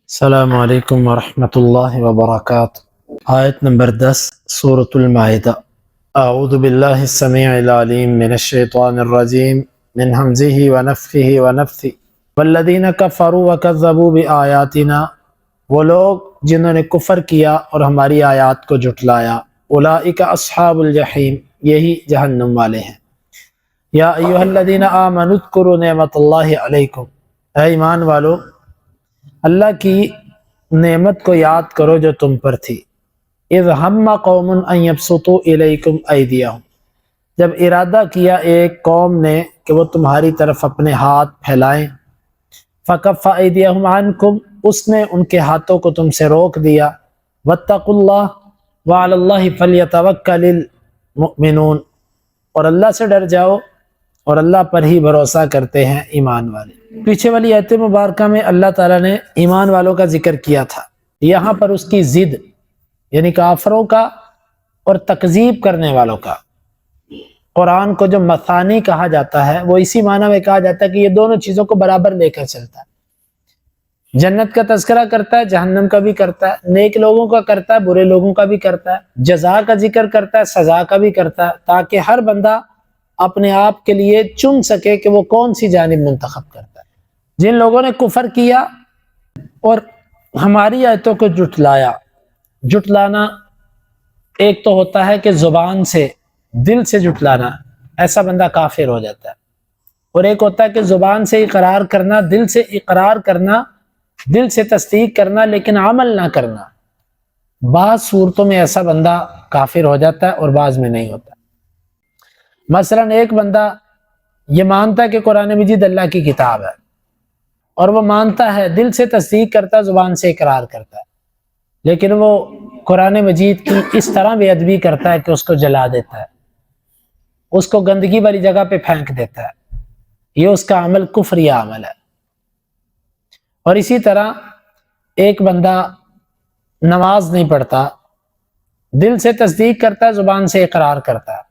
السلام علیکم ورحمۃ اللہ وبرکاتہ۔ آیت نمبر 10 سورۃ المائدہ۔ اعوذ باللہ السمیع العلیم من الشیطان الرجیم من ہمزہ ونفخہ ونفثہ والذین کفروا وکذبوا بآیاتنا، وہ لوگ جنہوں نے کفر کیا اور ہماری آیات کو جھٹلایا، اولئک اصحاب الجحیم، یہی جہنم والے ہیں۔ یا ایھا الذین آمنوا اذکروا نعمت اللہ علیکم، اے ایمان والو اللہ کی نعمت کو یاد کرو جو تم پر تھی۔ اذ ہم قوم ان یبسطوا الیکم ایدیہم، جب ارادہ کیا ایک قوم نے کہ وہ تمہاری طرف اپنے ہاتھ پھیلائیں، فکف ایدیہم عنکم، اس نے ان کے ہاتھوں کو تم سے روک دیا۔ واتقوا اللہ وعلی اللہ فلیتوکل المؤمنون، اور اللہ سے ڈر جاؤ اور اللہ پر ہی بھروسہ کرتے ہیں ایمان والے۔ پیچھے والی آیت مبارکہ میں اللہ تعالیٰ نے ایمان والوں کا ذکر کیا تھا، یہاں پر اس کی ضد یعنی کافروں کا اور تکذیب کرنے والوں کا۔ قرآن کو جو مثانی کہا جاتا ہے وہ اسی معنی میں کہا جاتا ہے کہ یہ دونوں چیزوں کو برابر لے کر چلتا ہے، جنت کا تذکرہ کرتا ہے، جہنم کا بھی کرتا ہے، نیک لوگوں کا کرتا ہے، برے لوگوں کا بھی کرتا ہے، جزا کا ذکر کرتا ہے، سزا کا بھی کرتا ہے، تاکہ ہر بندہ اپنے آپ کے لیے چن سکے کہ وہ کون سی جانب منتخب کرتا ہے۔ جن لوگوں نے کفر کیا اور ہماری آیتوں کو جھٹلایا، جھٹلانا ایک تو ہوتا ہے کہ زبان سے، دل سے جھٹلانا، ایسا بندہ کافر ہو جاتا ہے، اور ایک ہوتا ہے کہ زبان سے اقرار کرنا، دل سے اقرار کرنا، دل سے تصدیق کرنا لیکن عمل نہ کرنا۔ بعض صورتوں میں ایسا بندہ کافر ہو جاتا ہے اور بعض میں نہیں ہوتا۔ مثلا ایک بندہ یہ مانتا ہے کہ قرآن مجید اللہ کی کتاب ہے، اور وہ مانتا ہے، دل سے تصدیق کرتا ہے، زبان سے اقرار کرتا ہے، لیکن وہ قرآن مجید کی اس طرح بے ادبی کرتا ہے کہ اس کو جلا دیتا ہے، اس کو گندگی والی جگہ پہ پھینک دیتا ہے، یہ اس کا عمل کفریہ عمل ہے۔ اور اسی طرح ایک بندہ نماز نہیں پڑھتا، دل سے تصدیق کرتا ہے، زبان سے اقرار کرتا ہے۔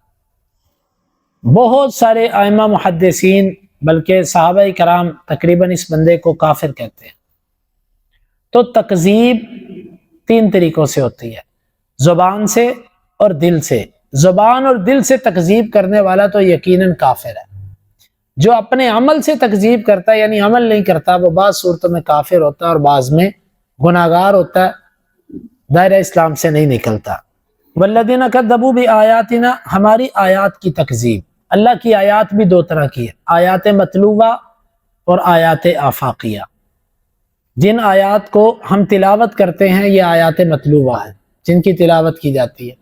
بہت سارے ائمہ محدثین بلکہ صحابہ کرام تقریباً اس بندے کو کافر کہتے ہیں۔ تو تکذیب تین طریقوں سے ہوتی ہے، زبان سے اور دل سے۔ زبان اور دل سے تکذیب کرنے والا تو یقیناً کافر ہے۔ جو اپنے عمل سے تکذیب کرتا ہے یعنی عمل نہیں کرتا، وہ بعض صورتوں میں کافر ہوتا ہے اور بعض میں گناہگار ہوتا ہے، دائرہ اسلام سے نہیں نکلتا۔ والذین کذبوا بآیاتنا، ہماری آیات کی تکذیب۔ اللہ کی آیات بھی دو طرح کی ہے، آیات مطلوبہ اور آیات آفاقیہ۔ جن آیات کو ہم تلاوت کرتے ہیں یہ آیات مطلوبہ ہیں، جن کی تلاوت کی جاتی ہے،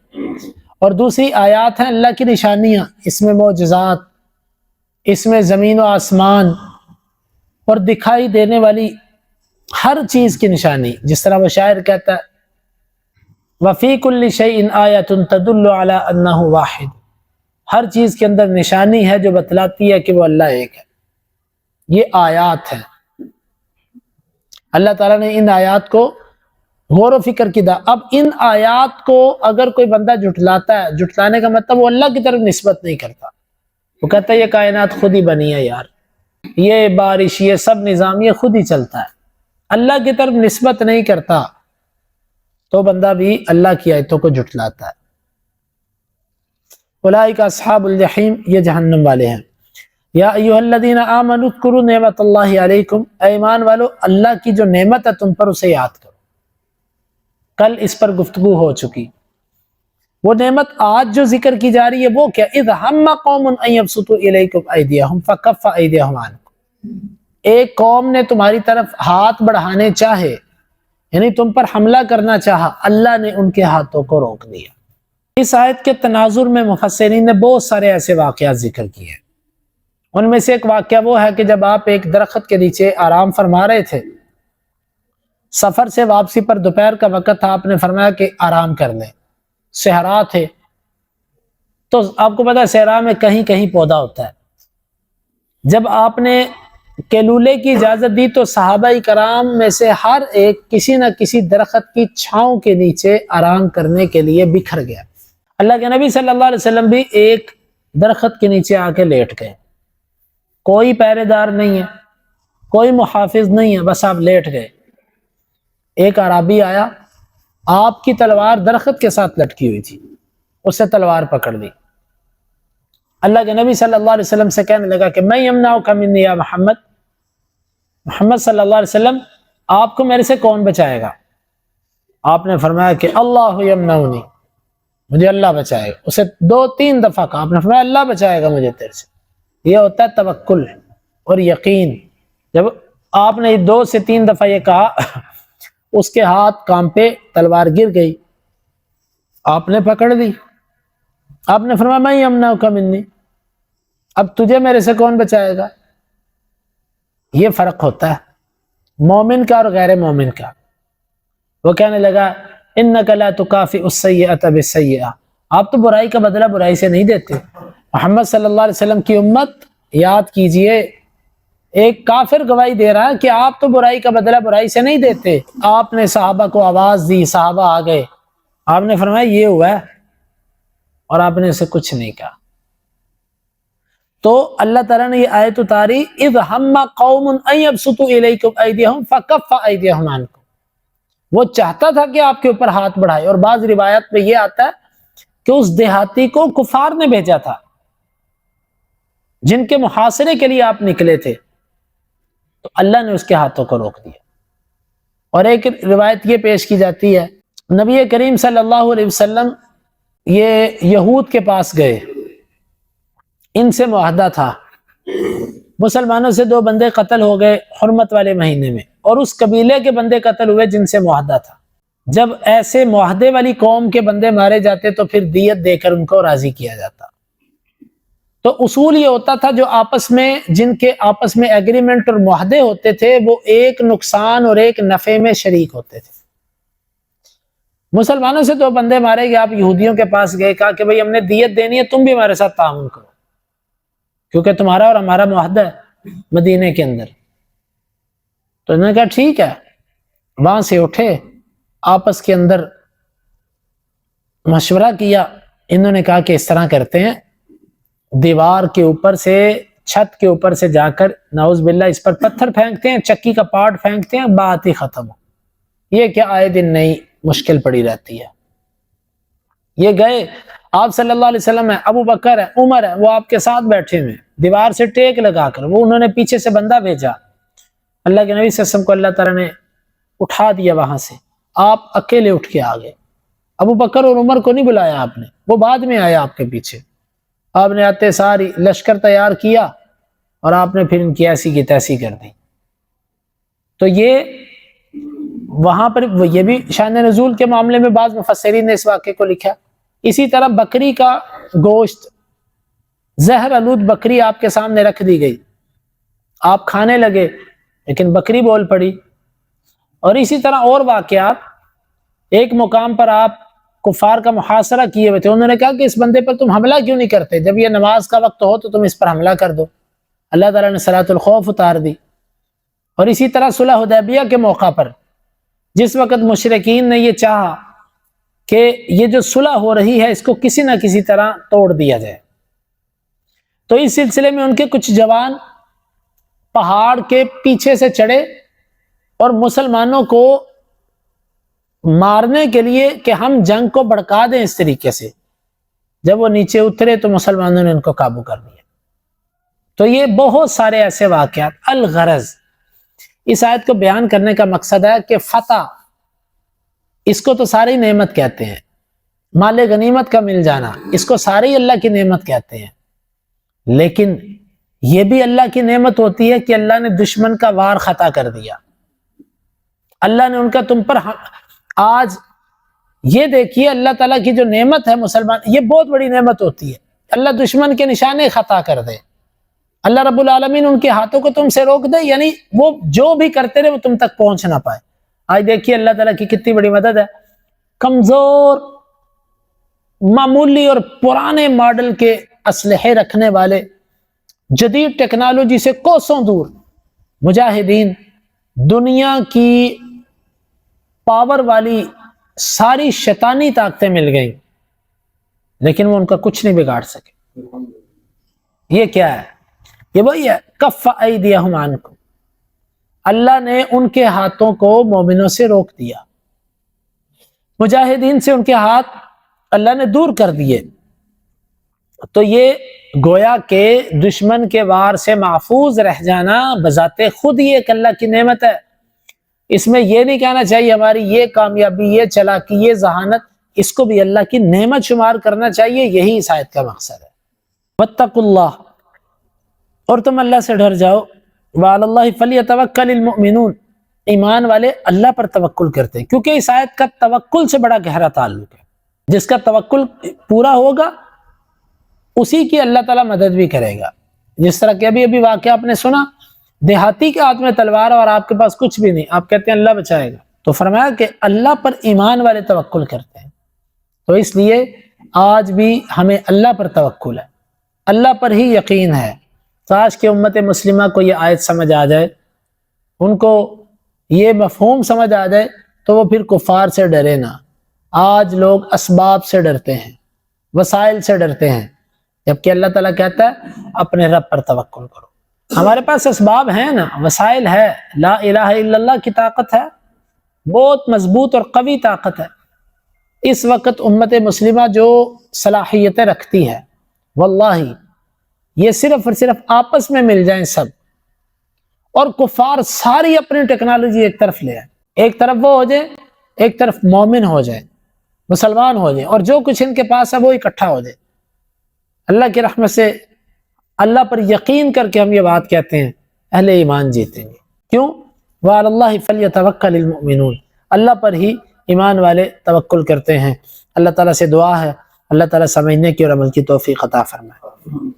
اور دوسری آیات ہیں اللہ کی نشانیاں، اس میں معجزات، اس میں زمین و آسمان اور دکھائی دینے والی ہر چیز کی نشانی، جس طرح وہ شاعر کہتا ہے وَفِي كُلِّ شَيْءٍ آیَةٌ تَدُلُّ عَلَىٰ أَنَّهُ وَاحِدٌ، ہر چیز کے اندر نشانی ہے جو بتلاتی ہے کہ وہ اللہ ایک ہے۔ یہ آیات ہیں، اللہ تعالیٰ نے ان آیات کو غور و فکر کی اب ان آیات کو اگر کوئی بندہ جھٹلاتا ہے، جھٹلانے کا مطلب وہ اللہ کی طرف نسبت نہیں کرتا، وہ کہتا ہے یہ کائنات خود ہی بنی ہے یار، یہ بارش، یہ سب نظام یہ خود ہی چلتا ہے، اللہ کی طرف نسبت نہیں کرتا، تو بندہ بھی اللہ کی آیتوں کو جھٹلاتا ہے۔ اولئک اصحاب الجحیم، یہ جہنم والے ہیں۔ یا ایھا الذین آمنوا اذکروا نعمت اللہ علیکم، اے ایمان والو اللہ کی جو نعمت ہے تم پر اسے یاد کرو۔ کل اس پر گفتگو ہو چکی، وہ نعمت آج جو ذکر کی جا رہی ہے وہ کیا؟ اذ ہم قوم ان یبسطوا الیکم ایدیہم فکف ایدیہم عنکم، ایک قوم نے تمہاری طرف ہاتھ بڑھانے چاہے، یعنی تم پر حملہ کرنا چاہا، اللہ نے ان کے ہاتھوں کو روک دیا۔ اس آیت کے تناظر میں مفسرین نے بہت سارے ایسے واقعات ذکر کیے ہیں۔ ان میں سے ایک واقعہ وہ ہے کہ جب آپ ایک درخت کے نیچے آرام فرما رہے تھے، سفر سے واپسی پر دوپہر کا وقت تھا، آپ نے فرمایا کہ آرام کر لیں، صحرا تھے، تو آپ کو پتا ہے صحرا میں کہیں کہیں پودا ہوتا ہے۔ جب آپ نے کیلولے کی اجازت دی تو صحابہ کرام میں سے ہر ایک کسی نہ کسی درخت کی چھاؤں کے نیچے آرام کرنے کے لیے بکھر گیا۔ اللہ کے نبی صلی اللہ علیہ وسلم بھی ایک درخت کے نیچے آ کے لیٹ گئے، کوئی پہرے دار نہیں ہے، کوئی محافظ نہیں ہے، بس آپ لیٹ گئے۔ ایک اعرابی آیا، آپ کی تلوار درخت کے ساتھ لٹکی ہوئی تھی، اسے تلوار پکڑ لی۔ اللہ کے نبی صلی اللہ علیہ وسلم سے کہنے لگا کہ میں یمنعک منی یا محمد، محمد صلی اللہ علیہ وسلم آپ کو میرے سے کون بچائے گا؟ آپ نے فرمایا کہ اللہ یمنعنی، مجھے اللہ بچائے گا۔ اسے 2-3 دفعہ کہا، آپ نے فرمایا اللہ بچائے گا مجھے تیرے سے۔ یہ ہوتا ہے توکل اور یقین۔ جب آپ نے 2 سے 3 دفعہ یہ کہا، اس کے ہاتھ کانپے، تلوار گر گئی، آپ نے پکڑ لی۔ آپ نے فرمایا میں یمنعک منی، اب تجھے میرے سے کون بچائے گا؟ یہ فرق ہوتا ہے مومن کا اور غیر مومن کا۔ وہ کہنے لگا انک لا تکافئ السیئۃ بالسیئۃ، آپ تو برائی کا بدلہ برائی سے نہیں دیتے۔ محمد صلی اللہ علیہ وسلم کی امت یاد کیجئے، ایک کافر گواہی دے رہا ہے کہ آپ تو برائی کا بدلہ برائی سے نہیں دیتے۔ آپ نے صحابہ کو آواز دی، صحابہ آ گئے، آپ نے فرمایا یہ ہوا ہے، اور آپ نے اسے کچھ نہیں کہا۔ تو اللہ تعالیٰ نے یہ آیت اتاری، اذ ہم قوم ان یبسطوا الیکم ایدیہم فکف ایدیہم عنکم، وہ چاہتا تھا کہ آپ کے اوپر ہاتھ بڑھائے۔ اور بعض روایت میں یہ آتا ہے کہ اس دیہاتی کو کفار نے بھیجا تھا جن کے محاصرے کے لیے آپ نکلے تھے، تو اللہ نے اس کے ہاتھوں کو روک دیا۔ اور ایک روایت یہ پیش کی جاتی ہے، نبی کریم صلی اللہ علیہ وسلم یہ یہود کے پاس گئے، ان سے معاہدہ تھا، مسلمانوں سے 2 بندے قتل ہو گئے حرمت والے مہینے میں، اور اس قبیلے کے بندے قتل ہوئے جن سے معاہدہ تھا۔ جب ایسے معاہدے والی قوم کے بندے مارے جاتے تو پھر دیت دے کر ان کو راضی کیا جاتا۔ تو اصول یہ ہوتا تھا جو جن کے آپس میں ایگریمنٹ اور معاہدے ہوتے تھے، وہ ایک نقصان اور ایک نفع میں شریک ہوتے تھے۔ مسلمانوں سے 2 بندے مارے گئے، آپ یہودیوں کے پاس گئے، کہا کہ بھئی ہم نے دیت دینی ہے، تم بھی ہمارے ساتھ تعاون کرو، کیونکہ تمہارا اور ہمارا معاہدہ ہے مدینے کے اندر۔ تو انہوں نے کہا ٹھیک ہے، وہاں سے اٹھے، آپس کے اندر مشورہ کیا، انہوں نے کہا کہ اس طرح کرتے ہیں، دیوار کے اوپر سے، چھت کے اوپر سے جا کر نعوذ باللہ اس پر پتھر پھینکتے ہیں، چکی کا پارٹ پھینکتے ہیں، بات ہی ختم ہو۔ یہ کیا آئے دن نئی مشکل پڑی رہتی ہے۔ یہ گئے، آپ صلی اللہ علیہ وسلم ہے، ابو بکر ہے، عمر ہے، وہ آپ کے ساتھ بیٹھے ہوئے دیوار سے ٹیک لگا کر، وہ انہوں نے پیچھے سے بندہ بھیجا، اللہ کے نبی صلی اللہ علیہ وسلم کو اللہ تعالیٰ نے اٹھا دیا وہاں سے، آپ اکیلے اٹھ کے آ گئے۔ ابو بکر اور عمر کو نہیں بلایا آپ نے، وہ بعد میں آیا آپ کے پیچھے۔ آپ نے آتے ساری لشکر تیار کیا اور آپ نے پھر ان کی ایسی کی تیسی کر دی۔ تو یہ وہاں پر یہ بھی شان نزول کے معاملے میں بعض مفسرین نے اس واقعے کو لکھا۔ اسی طرح بکری کا گوشت، زہر آلود بکری آپ کے سامنے رکھ دی گئی، آپ کھانے لگے لیکن بکری بول پڑی۔ اور اسی طرح اور واقعات، ایک مقام پر آپ کفار کا محاصرہ کیے ہوئے تھے، انہوں نے کہا کہ اس بندے پر تم حملہ کیوں نہیں کرتے، جب یہ نماز کا وقت ہو تو تم اس پر حملہ کر دو۔ اللہ تعالیٰ نے صلاۃ الخوف اتار دی۔ اور اسی طرح صلح حدیبیہ کے موقع پر جس وقت مشرکین نے یہ چاہا کہ یہ جو صلح ہو رہی ہے اس کو کسی نہ کسی طرح توڑ دیا جائے، تو اس سلسلے میں ان کے کچھ جوان پہاڑ کے پیچھے سے چڑھے اور مسلمانوں کو مارنے کے لیے کہ ہم جنگ کو بھڑکا دیں اس طریقے سے، جب وہ نیچے اترے تو مسلمانوں نے ان کو قابو کر لیا۔ تو یہ بہت سارے ایسے واقعات۔ الغرض اس آیت کو بیان کرنے کا مقصد ہے کہ فتح، اس کو تو ساری نعمت کہتے ہیں، مال غنیمت کا مل جانا، اس کو ساری اللہ کی نعمت کہتے ہیں، لیکن یہ بھی اللہ کی نعمت ہوتی ہے کہ اللہ نے دشمن کا وار خطا کر دیا، اللہ نے ان کا تم پر آج یہ دیکھیے اللہ تعالیٰ کی جو نعمت ہے مسلمان، یہ بہت بڑی نعمت ہوتی ہے، اللہ دشمن کے نشانے خطا کر دے، اللہ رب العالمین ان کے ہاتھوں کو تم سے روک دے، یعنی وہ جو بھی کرتے رہے وہ تم تک پہنچ نہ پائے۔ آج دیکھیے اللہ تعالیٰ کی کتنی بڑی مدد ہے، کمزور معمولی اور پرانے ماڈل کے اسلحے رکھنے والے، جدید ٹیکنالوجی سے کوسوں دور مجاہدین، دنیا کی پاور والی ساری شیطانی طاقتیں مل گئیں لیکن وہ ان کا کچھ نہیں بگاڑ سکے۔ یہ کیا ہے؟ یہ وہی ہے کف ایدیہم عنکم، اللہ نے ان کے ہاتھوں کو مومنوں سے روک دیا، مجاہدین سے ان کے ہاتھ اللہ نے دور کر دیے۔ تو یہ گویا کہ دشمن کے وار سے محفوظ رہ جانا بذات خود ہی ایک اللہ کی نعمت ہے۔ اس میں یہ نہیں کہنا چاہیے ہماری یہ کامیابی، یہ چلاکی، یہ ذہانت، اس کو بھی اللہ کی نعمت شمار کرنا چاہیے۔ یہی اس آیت کا مقصد ہے۔ واتقوا اللہ، اور تم اللہ سے ڈر جاؤ۔ وعلی اللہ فلیتوکل المؤمنون، ایمان والے اللہ پر توکل کرتے ہیں، کیونکہ اس آیت کا توکل سے بڑا گہرا تعلق ہے۔ جس کا توکل پورا ہوگا اسی کی اللہ تعالیٰ مدد بھی کرے گا۔ جس طرح کہ ابھی واقعہ آپ نے سنا، دیہاتی کے ہاتھ میں تلوار اور آپ کے پاس کچھ بھی نہیں، آپ کہتے ہیں اللہ بچائے گا، تو فرمایا کہ اللہ پر ایمان والے توکل کرتے ہیں۔ تو اس لیے آج بھی ہمیں اللہ پر توکل ہے، اللہ پر ہی یقین ہے۔ کاش کہ امت مسلمہ کو یہ آیت سمجھ آ جائے، ان کو یہ مفہوم سمجھ آ جائے، تو وہ پھر کفار سے ڈرے نہ۔ آج لوگ اسباب سے ڈرتے ہیں، وسائل سے ڈرتے ہیں، جبکہ اللہ تعالیٰ کہتا ہے اپنے رب پر توکل کرو۔ ہمارے پاس اسباب ہیں نا، وسائل ہے، لا الہ الا اللہ کی طاقت ہے، بہت مضبوط اور قوی طاقت ہے۔ اس وقت امت مسلمہ جو صلاحیتیں رکھتی ہے، واللہ یہ صرف اور صرف آپس میں مل جائیں سب، اور کفار ساری اپنی ٹیکنالوجی ایک طرف لے آئیں، ایک طرف وہ ہو جائیں، ایک طرف مومن ہو جائیں، مسلمان ہو جائیں، اور جو کچھ ان کے پاس ہے وہ اکٹھا ہو جائے۔ اللہ کی رحمت سے اللہ پر یقین کر کے ہم یہ بات کہتے ہیں اہل ایمان جیتیں گے۔ کیوں؟ وعلی اللہ فلیتوکل المؤمنون، اللہ پر ہی ایمان والے توکل کرتے ہیں۔ اللہ تعالیٰ سے دعا ہے اللہ تعالیٰ سمجھنے کی اور عمل کی توفیق عطا فرمائے۔